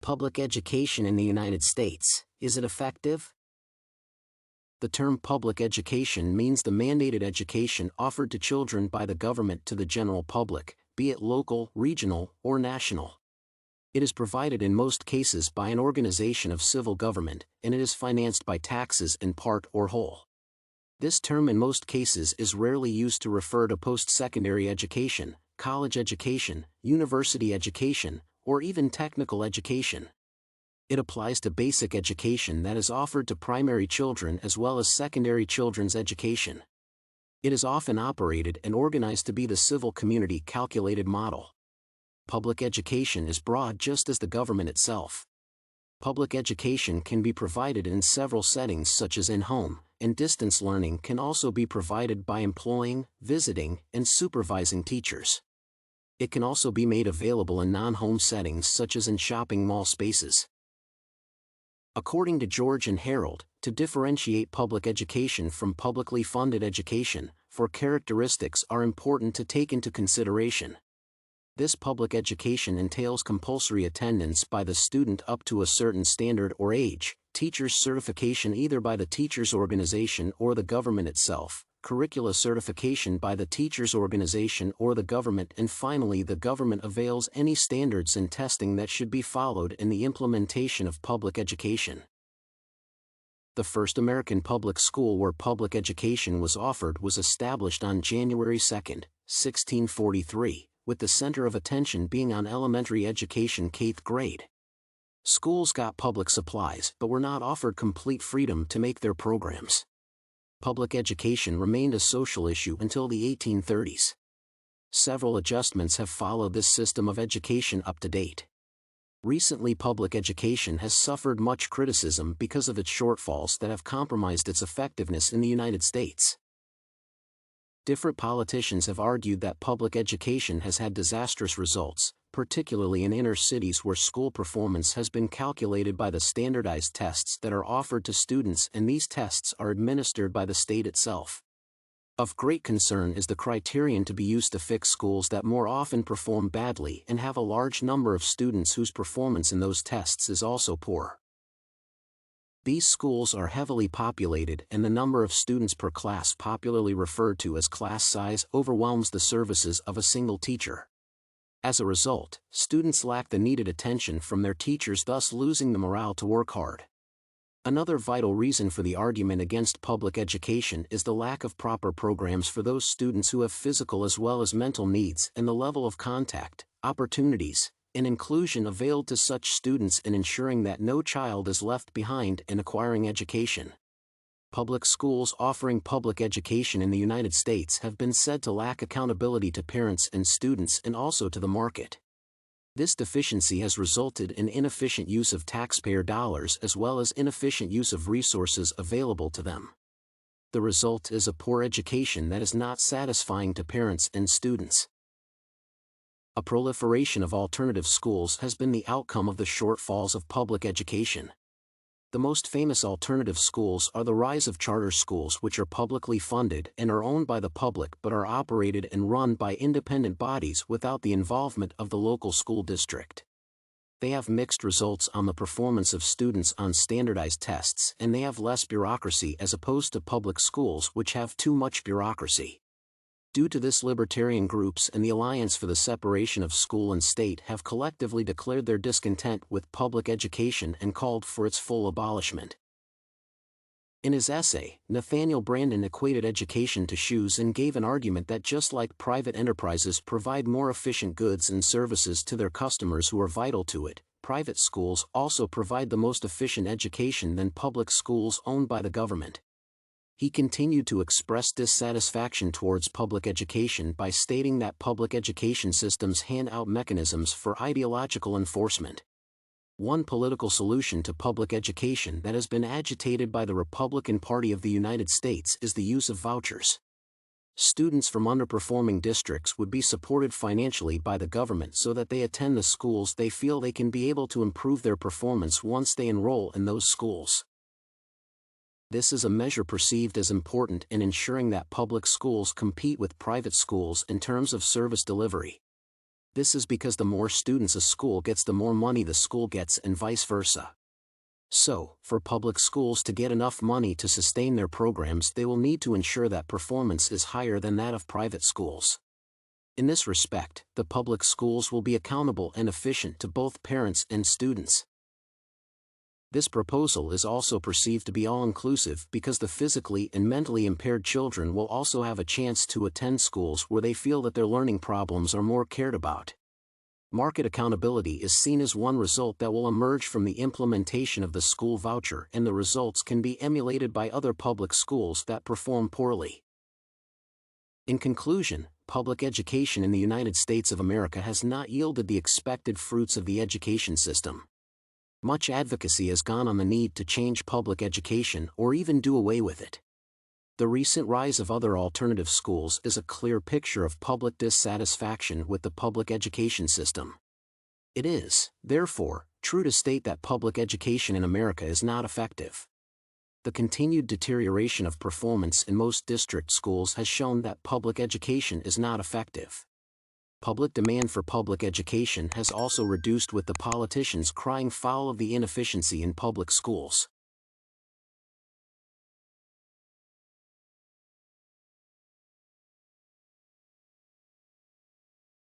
Public education in the United States, is it effective? The term public education means the mandated education offered to children by the government to the general public, be it local, regional, or national. It is provided in most cases by an organization of civil government, and it is financed by taxes in part or whole. This term in most cases is rarely used to refer to post-secondary education, college education, university education, or even technical education. It applies to basic education that is offered to primary children as well as secondary children's education. It is often operated and organized to be the civil community calculated model. Public education is broad just as the government itself. Public education can be provided in several settings such as in-home, and distance learning can also be provided by employing, visiting, and supervising teachers. It can also be made available in non-home settings such as in shopping mall spaces. According to George and Harold, to differentiate public education from publicly funded education, four characteristics are important to take into consideration. This public education entails compulsory attendance by the student up to a certain standard or age, teacher's certification either by the teacher's organization or the government itself, curricula certification by the teacher's organization or the government, and finally the government avails any standards and testing that should be followed in the implementation of public education. The first American public school where public education was offered was established on January 2, 1643, with the center of attention being on elementary education K-th grade. Schools got public supplies but were not offered complete freedom to make their programs. Public education remained a social issue until the 1830s. Several adjustments have followed this system of education up to date. Recently, public education has suffered much criticism because of its shortfalls that have compromised its effectiveness in the United States. Different politicians have argued that public education has had disastrous results, particularly in inner cities where school performance has been calculated by the standardized tests that are offered to students, and these tests are administered by the state itself. Of great concern is the criterion to be used to fix schools that more often perform badly and have a large number of students whose performance in those tests is also poor. These schools are heavily populated, and the number of students per class, popularly referred to as class size, overwhelms the services of a single teacher. As a result, students lack the needed attention from their teachers, thus losing the morale to work hard. Another vital reason for the argument against public education is the lack of proper programs for those students who have physical as well as mental needs, and the level of contact, opportunities, and inclusion availed to such students in ensuring that no child is left behind in acquiring education. Public schools offering public education in the United States have been said to lack accountability to parents and students and also to the market. This deficiency has resulted in inefficient use of taxpayer dollars as well as inefficient use of resources available to them. The result is a poor education that is not satisfying to parents and students. A proliferation of alternative schools has been the outcome of the shortfalls of public education. The most famous alternative schools are the rise of charter schools, which are publicly funded and are owned by the public but are operated and run by independent bodies without the involvement of the local school district. They have mixed results on the performance of students on standardized tests, and they have less bureaucracy as opposed to public schools, which have too much bureaucracy. Due to this, libertarian groups and the Alliance for the Separation of School and State have collectively declared their discontent with public education and called for its full abolishment. In his essay, Nathaniel Branden equated education to shoes and gave an argument that just like private enterprises provide more efficient goods and services to their customers who are vital to it, private schools also provide the most efficient education than public schools owned by the government. He continued to express dissatisfaction towards public education by stating that public education systems hand out mechanisms for ideological enforcement. One political solution to public education that has been agitated by the Republican Party of the United States is the use of vouchers. Students from underperforming districts would be supported financially by the government so that they attend the schools they feel they can be able to improve their performance once they enroll in those schools. This is a measure perceived as important in ensuring that public schools compete with private schools in terms of service delivery. This is because the more students a school gets, the more money the school gets, and vice versa. So, for public schools to get enough money to sustain their programs, they will need to ensure that performance is higher than that of private schools. In this respect, the public schools will be accountable and efficient to both parents and students. This proposal is also perceived to be all-inclusive because the physically and mentally impaired children will also have a chance to attend schools where they feel that their learning problems are more cared about. Market accountability is seen as one result that will emerge from the implementation of the school voucher, and the results can be emulated by other public schools that perform poorly. In conclusion, public education in the United States of America has not yielded the expected fruits of the education system. Much advocacy has gone on the need to change public education or even do away with it. The recent rise of other alternative schools is a clear picture of public dissatisfaction with the public education system. It is, therefore, true to state that public education in America is not effective. The continued deterioration of performance in most district schools has shown that public education is not effective. Public demand for public education has also reduced, with the politicians crying foul of the inefficiency in public schools.